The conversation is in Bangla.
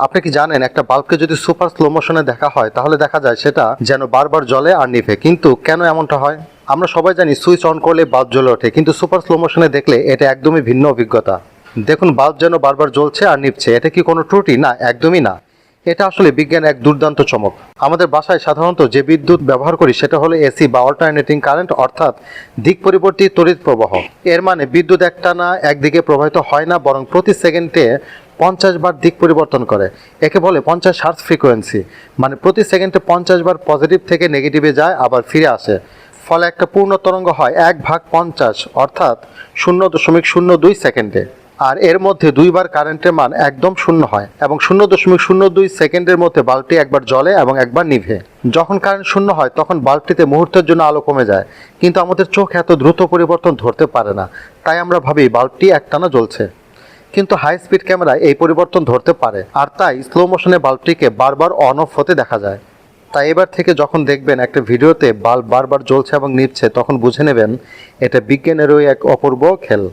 আপনি কি জানেন একটা বাল্বকে যদি সুপার স্লো মোশনে দেখা হয় তাহলে দেখা যায় সেটা যেন বারবার জ্বলে আর নিভে, কিন্তু কেন এমনটা হয়? আমরা সবাই জানি সুইচ অন করলে বাল্ব জ্বলে ওঠে, কিন্তু সুপার স্লো মোশনে দেখলে এটা একদমই ভিন্ন অভিজ্ঞতা। দেখুন, বাল্ব যেন বারবার জ্বলছে আর নিভছে, এটা কি কোনো ত্রুটি? না, একদমই না। এটা আসলে বিজ্ঞানের এক দুর্দান্ত চমক। আমাদের বাসায় সাধারণত যে বিদ্যুৎ ব্যবহার করি সেটা হলো এসি বা অল্টারনেটিং কারেন্ট, অর্থাৎ দিক পরিবর্তী তড়িৎ প্রবাহ। এর মানে বিদ্যুৎ একটানা একদিকে প্রবাহিত হয় না, বরং প্রতি সেকেন্ডে 50 বার দিক পরিবর্তন করে। একে বলে 50 হার্জ ফ্রিকোয়েন্সি। মানে প্রতি সেকেন্ডে 50 বার পজিটিভ থেকে নেগেটিভে যায় আবার ফিরে আসে। ফলে একটা পূর্ণ তরঙ্গ হয় 1/50, অর্থাৎ 0.02 সেকেন্ডে। আর এর মধ্যে 2 বার কারেন্টের মান একদম শূন্য হয় এবং 0.02 সেকেন্ডের মধ্যে বাল্বটি একবার জ্বলে এবং একবার নিভে। যখন কারেন্ট শূন্য হয় তখন বাল্বটিতে মুহূর্তের জন্য আলো কমে যায়, কিন্তু আমাদের চোখ এত দ্রুত পরিবর্তন ধরতে পারে না, তাই আমরা ভাবি বাল্বটি একটানা জ্বলছে। কিন্তু হাই স্পিড ক্যামেরায় এই পরিবর্তন ধরতে পারে, আর তাই স্লো মোশনে বাল্বটিকে বারবার অন অফ হতে দেখা যায়। তাই এবার থেকে যখন দেখবেন একটা ভিডিওতে বাল্ব বারবার জ্বলছে এবং নিভছে, তখন বুঝে নেবেন এটা বিজ্ঞানেরই এক অপূর্ব খেল।